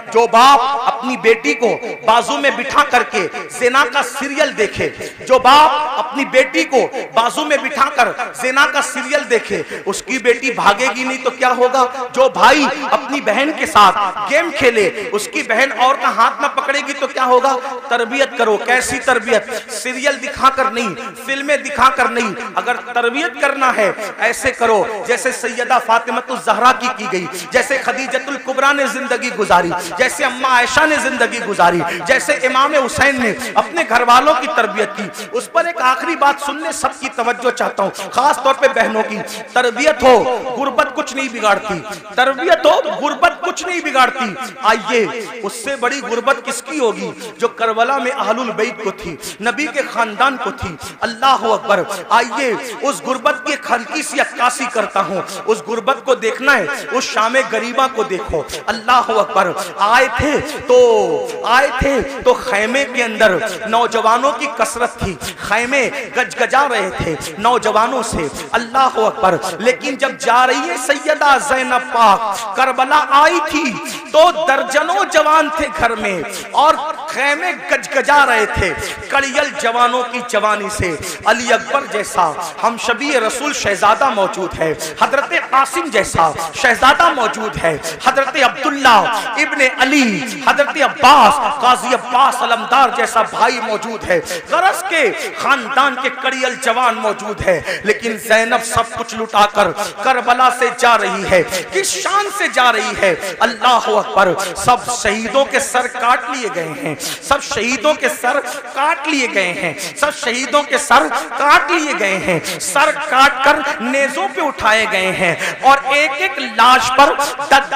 जो बाप अपनी बेटी को बाजू में बिठा करके ज़िना का सीरियल देखे, जो बाप अपनी बेटी को बाजू में बिठाकर ज़िना का सीरियल देखे, उसकी बेटी भागेगी नहीं तो क्या होगा? जो भाई अपनी बहन के साथ गेम खेले, उसकी बहन और का हाथ में पकड़ेगी तो क्या होगा? तरबियत करो। कैसी तरबियत? सीरियल दिखाकर नहीं, फिल्में दिखाकर नहीं। अगर तरबियत करना है ऐसे करो जैसे सैयदा फातिमतुल ज़हरा की गई, जैसे खदीजतुल कुबरा ने जिंदगी गुजारी, जैसे अम्मा आयशा ने जिंदगी गुजारी, जैसे इमाम हुसैन ने अपने घर वालों की तरबियत की। उस पर एक आखिरी बात सुनने सबकी तवज्जो चाहता हूँ, खास तौर पे बहनों की। तरबियत हो, गुर्बत कुछ नहीं बिगाड़ती। तरबियत हो, गुर्बत कुछ नहीं बिगाड़ती। आइए, उससे बड़ी गुर्बत किसकी होगी? जो करबला में अहलुल बैत को थी, नबी के खानदान को थी। अल्लाह अकबर। आइए, उस गुर्बत की हल्की सी अक्कासी करता हूँ। उस गुर्बत को देखना है, उस शामे गरीबा को देखो। अल्लाह अकबर। आए थे तो खैमे के अंदर नौजवानों की कसरत थी, खैमे गजगजा रहे थे नौजवानों से। अल्लाह अकबर। लेकिन जब जा रही है सैयदा ज़ैनब पाक करबला आई थी तो दर्जनों जवान थे घर में और खैमे गजगजा रहे थे कड़ियल जवानों की जवानी से। अली अकबर जैसा हम शबी रसूल शहजादा मौजूद है, हजरत कासिम जैसा शहजादा मौजूद है, हजरत अब्दुल्ला इब्ने अली, हजरत अब्बास काजी अब्बास अलमदार जैसा भाई मौजूद है, गरज के खानदान के कड़ियल जवान मौजूद है। लेकिन ज़ैनब सब कुछ लुटाकर करबला से जा रही है। किस शान से जा रही है? अल्लाह अकबर। सब शहीदों के सर काट लिए गए हैं, सब शहीदों के सर काट लिए गए हैं, सब शहीदों के सर काट लिए गए हैं, सर काट कर नेज़ों पे उठाए गए हैं और एक एक लाश पर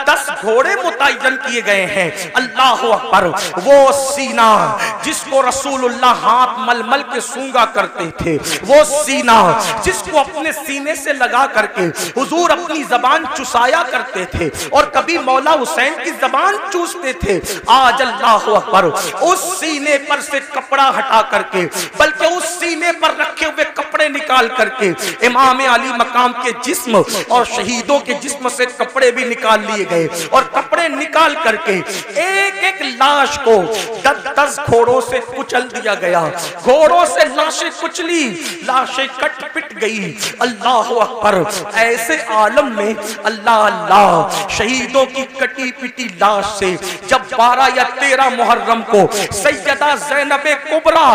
10 घोड़े मुतय्यन किए गए हैं। अल्लाह अकबर। वो सीना जिसको रसूलुल्लाह हाथ मलमल के सूंगा करते थे, वो सीना जिसको अपने सीने से लगा करके हुजूर अपनी जबान चुसाया करते थे और कभी मौला हुसैन की जबान चूसते थे। आज अल्लाह अकबर उस सीने पर से कपड़ा हटा करके, बल्कि उस सीने पर रखे हुए कपड़े निकाल करके इमाम अली मकाम के जिस्म और शहीदों के जिस्म से कपड़े भी निकाल लिए गए और कपड़े निकाल करके एक एक लाश को 10 घोड़ों से कुचल दिया गया। घोड़ों से लाशें कुचली, लाशें कट पिट गई। अल्लाह अकबर। ऐसे आलम में अल्लाह अल्लाह शहीदों की कटी पिटी लाश से जब 12 या 13 मुहर्रम को सैयदा ज़ैनब कुबरा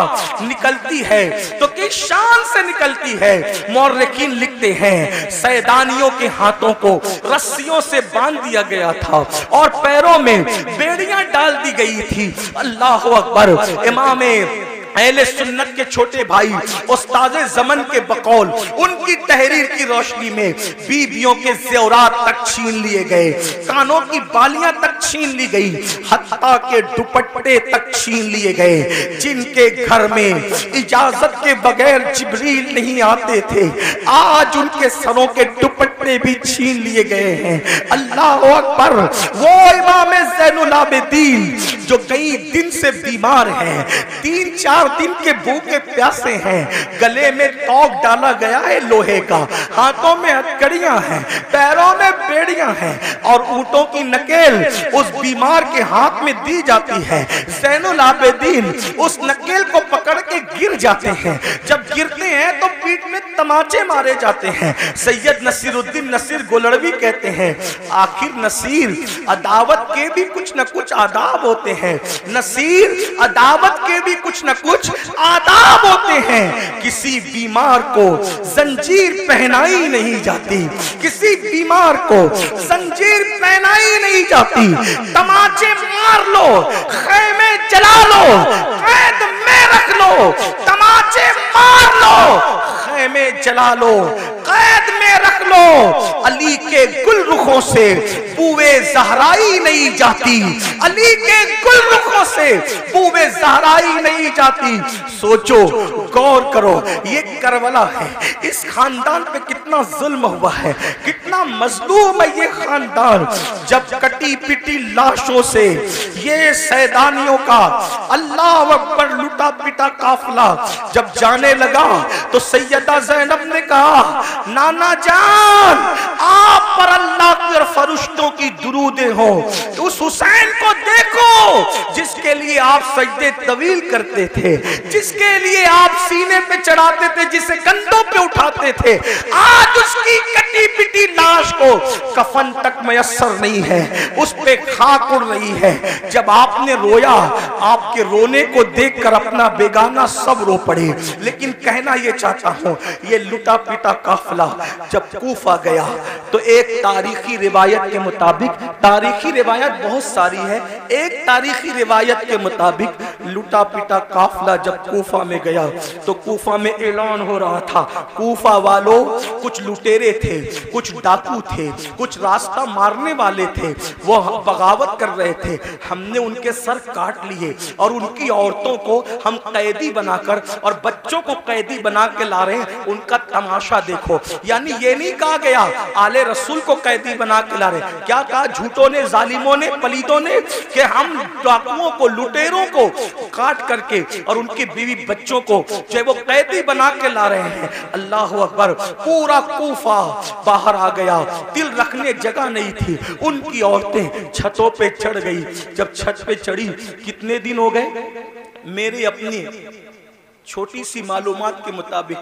निकलती है तो किस शान से निकलती है? मौर्रिखीन लिखते हैं सैदानियों के हाथों को रस्सियों से बांध दिया गया था और पैरों में बेड़ियां डाल दी गई थी। अल्लाह अकबर। इमाम अहले सुन्नत के छोटे भाई उस्ताज़े ज़मन के बकौल उनकी तहरीर की रोशनी में बीबियों के ज़ेवरात तक छीन लिए गए, कानों की बालियां तक छीन ली गई, हत्ता के दुपट्टे तक छीन लिए गए। जिनके घर में इजाजत के बगैर जिब्रील नहीं आते थे, आज उनके सरों के दुपट्टे भी छीन लिए गए हैं। अल्लाह अकबर। वो इमाम ज़ैनुल आबिदीन जो कई दिन से बीमार हैं, 3-4 दिन के भूखे प्यासे हैं, गले में तोक डाला गया है लोहे का, हाथों में हथकड़ियां हैं, पैरों में बेड़ियां हैं और ऊंटों की नकेल उस बीमार के हाथ में दी जाती है। ज़ैनुल आबिदीन उस नकेल को पकड़ के गिर जाते हैं, जब गिरते हैं तो पीठ में तमाचे मारे जाते हैं। सैयद नसीरुद्दीन नसीर गोलड़वी कहते हैं, आखिर नसीर अदावत के भी कुछ न कुछ आदाब होते हैं, नसीर अदावत के भी कुछ न कुछ आदाब होते हैं। किसी बीमार को जंजीर पहनाई नहीं जाती, किसी बीमार को जंजीर पहनाई नहीं जाती। तमाचे मार लो, खैमे जला लो, कैद में रख लो, तमाचे मार लो, खैमे जला लो, कैद में रख लो। अली के गुल रुखों से बूए ज़हराई नहीं जाती, अली के गुल रुखों से बूए ज़हराई नहीं जाती। सोचो, गौर करो, ये करबला है, इस खानदान पे कितना जुल्म हुआ है, कितना मजलूम है ये खानदान। जब कटी पिटी लाशों से ये सैदानियों का अल्लाह अकबर लुटा पिटा काफिला जब जाने लगा तो सैयदा ज़ैनब ने कहा, नाना जान आप पर अल्लाह के फरिश्तों की दुरूदें हो, उस हुसैन को देखो जिसके लिए आप सजदे तवील करते थे, जिसके लिए आप सीने पे चढ़ाते थे, जिसे कंधों पे उठाते थे, आज उसकी कटी पिटी लाश को कफन तक मयस्सर नहीं है, उस पे खाक उड़ रही है। जब आपने रोया, आपके रोने को देखकर अपना बेगाना सब रो पड़े। लेकिन कहना यह चाहता हूं, ये लुटा पिटा काफिला जब कूफा गया तो एक तारीखी रिवायत के मुताबिक, तारीखी रिवायत बहुत सारी है, एक तारीखी रिवायत के मुताबिक लुटा पिटा काफिला जब कूफा में गया तो कूफा में ऐलान हो रहा था, कूफा वालों, कुछ लुटेरे थे, कुछ डाकू थे, कुछ रास्ता मारने वाले थे, वो बगावत कर रहे थे, हमने उनके सर काट लिए और उनकी औरतों को हम कैदी बनाकर और बच्चों को कैदी बना के ला रहे हैं, उनका तमाशा देखो। यानी ये नहीं कहा गया आले रसूल को कैदी बना के ला रहे, क्या कहा झूठों ने, जालिमों ने, पलीदों ने कि हम डाकुओं को, लुटेरों को काट करके और उनकी बीवी बच्चों को जो वो कैदी बना के ला रहे हैं। अल्लाह अकबर। पूरा कूफा बाहर आ गया, दिल रखने जगह नहीं थी। उनकी औरतें छतों पे चढ़ गई। जब छत पे चढ़ी, कितने दिन हो गए? मेरी अपनी छोटी सी मालूमात के मुताबिक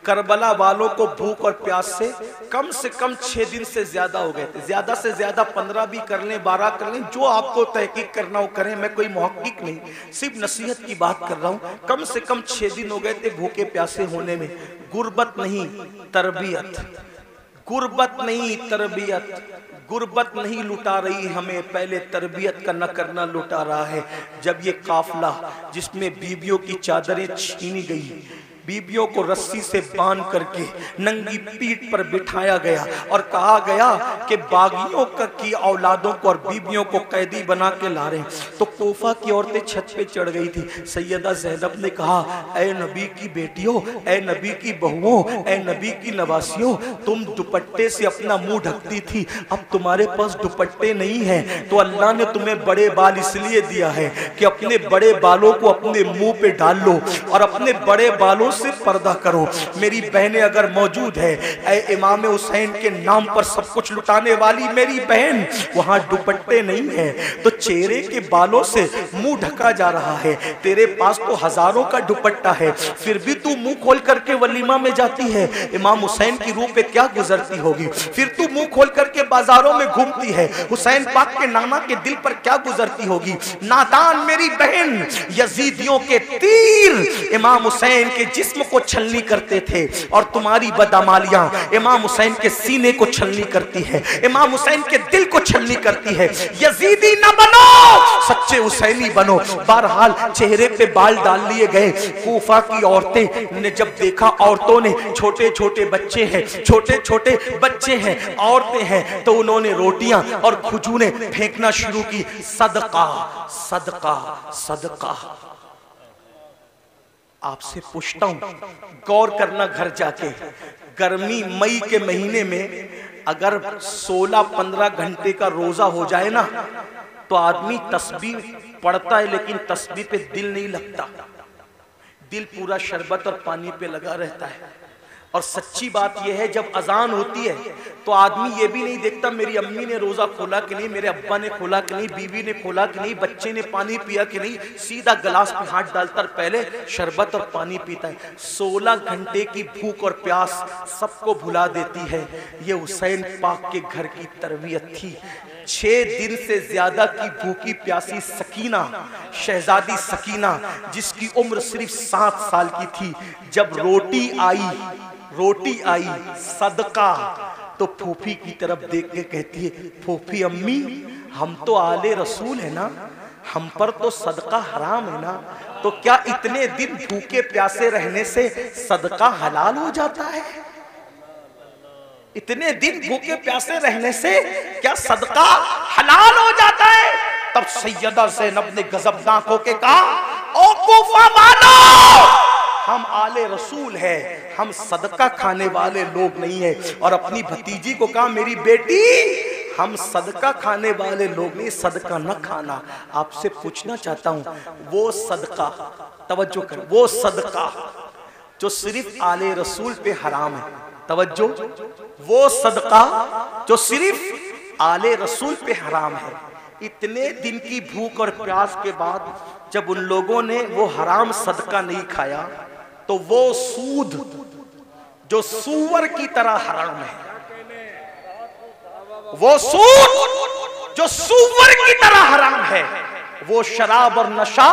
करबला वालों को भूख और प्यास से कम 6 दिन से ज्यादा हो गए थे। ज्यादा से ज्यादा 15 भी कर लें, 12 कर लें, जो आपको तहकीक करना हो करें, मैं कोई मुहक्किक नहीं, सिर्फ नसीहत की बात कर रहा हूँ। कम से कम 6 दिन हो गए थे भूखे प्यासे होने में। गुर्बत नहीं तरबियत, गुर्बत नहीं तरबियत, गुर्बत नहीं लुटा रही हमें, पहले तरबियत का न करना लुटा रहा है। जब ये काफिला जिसमें बीबियों की चादरें छीनी गई, बीबियों को रस्सी से बांध करके नंगी पीठ पर बिठाया गया और कहा गया कि बागियों की औलादों को और बीबियों को कैदी बना के ला रहे हैं, तो कूफा की औरतें छत पे चढ़ गई थी। सैयदा ज़ैनब ने कहा, ऐ नबी की बेटियों, ऐ नबी की बहुओं, ऐ नबी की नवासियों, तुम दुपट्टे से अपना मुंह ढकती थी, अब तुम्हारे पास दुपट्टे नहीं है तो अल्लाह ने तुम्हें बड़े बाल इसलिए दिया है कि अपने बड़े बालों को अपने मुंह पे डाल लो और अपने बड़े बालों से पर्दा करो। मेरी बहनें अगर मौजूद है, ऐ इमाम हुसैन के नाम पर सब कुछ लुटाने वाली मेरी बहन, वहां दुपट्टे नहीं है तो चेहरे के बालों से मुंह ढका जा रहा है। तेरे पास तो हजारों का दुपट्टा है, फिर भी तू मुंह खोल करके वलीमा में जाती है, इमाम हुसैन की रूह पे क्या गुजरती होगी? फिर तू मुंह खोल करके बाजारों में घूमती है, हुसैन पाक के नाना के दिल पर क्या गुजरती होगी? नादान मेरी बहन, यजीदियों के तीर इमाम हुसैन के जिस्म को छलनी करते थे और तुम्हारी बदअमालियां इमाम हुसैन के सीने को छलनी करती है, इमाम हुसैन के दिल को छलनी करती है। यजीदी न बनो, सच्चे हुसैनी बनो। बहरहाल चेहरे पे बाल डाल लिए गए। कूफा की औरतें ने जब देखा, औरतों ने, छोटे छोटे बच्चे हैं, छोटे छोटे बच्चे हैं, औरतें हैं, तो उन्होंने रोटियां और खजूरें फेंकना शुरू की। सदका सदका सदका। आपसे पूछता हूं, गौर करना घर जाके, गर्मी मई के महीने में अगर 16-15 घंटे का रोजा हो जाए ना तो आदमी तस्बीह पढ़ता है लेकिन तस्बीह पे दिल नहीं लगता, दिल पूरा शरबत और पानी पे लगा रहता है। और सच्ची बात यह है, जब अजान होती है तो आदमी ये भी नहीं देखता मेरी अम्मी ने रोजा खोला कि नहीं, मेरे अब्बा ने खोला कि नहीं, बीवी ने खोला कि नहीं, बच्चे ने पानी पिया कि नहीं, सीधा गिलास में हाथ डालता पहले शरबत और पानी पीता है। 16 घंटे की भूख और प्यास सबको भुला देती है। ये हुसैन पाक के घर की तरबियत थी। 6 दिन से ज्यादा की भूखी प्यासी सकीना, शहजादी सकीना, जिसकी उम्र सिर्फ 7 साल की थी, जब रोटी आई सदका, तो फूफी की तरफ देख के कहती है, फूफी अम्मी, हम तो आले रसूल है ना, हम पर तो सदका हराम है ना, तो क्या इतने दिन भूखे प्यासे रहने से सदका हलाल हो जाता है? इतने दिन भूखे प्यासे रहने से क्या सदका हलाल हो जाता है? तब सैयदा ज़ैनब ने गजबनाक होके कहा, ओ कूफा वालों, हम आले रसूल है, हम सदका खाने वाले लोग नहीं है। और अपनी भतीजी को कहा, मेरी बेटी, हम सदका खाने वाले लोग नहीं, सदका न खाना। आपसे पूछना चाहता हूं, वो सदका, तवज्जो कर, वो सदका जो सिर्फ आले रसूल पे हराम है, तवज्जो, वो सदका जो सिर्फ आले रसूल पे हराम है, इतने दिन की भूख और प्यास के बाद जब उन लोगों ने वो हराम सदका नहीं खाया, तो वो सूद जो सूअर की तरह हराम है, वो सूद जो सूअर की तरह हराम है, वो शराब और नशा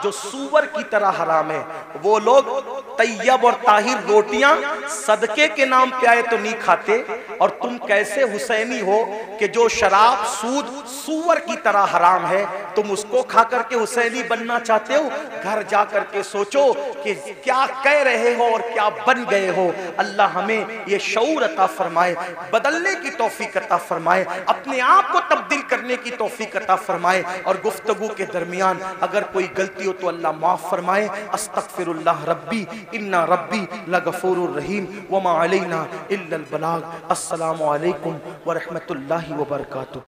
जो सूअर की तरह हराम है, वो लोग तैयब और ताहिर रोटियां सदके के नाम पे आए तो नहीं खाते, और तुम कैसे हुसैनी हो कि जो शराब सूद सूअर की तरह हराम है तुम उसको खा करके हुसैनी बनना चाहते हो। घर जा करके सोचो कि क्या कह रहे हो और क्या बन गए हो। अल्लाह हमें ये शऊर अता फरमाए, बदलने की तौफीक अता फरमाए, अपने आप को तब्दील करने की तौफीक अता फरमाए, और गुफ्तगू के दरमियान अगर कोई गलती हो तो अल्लाह माफ फरमाए। अस्तगफिरुल्लाह रब्बी इन्ना रब्बी लगफूरुर रहीम वमा अलैना इल्लल बलाग। अस्सलामु अलैकुम व रहमतुल्लाहि व बरकातुहू।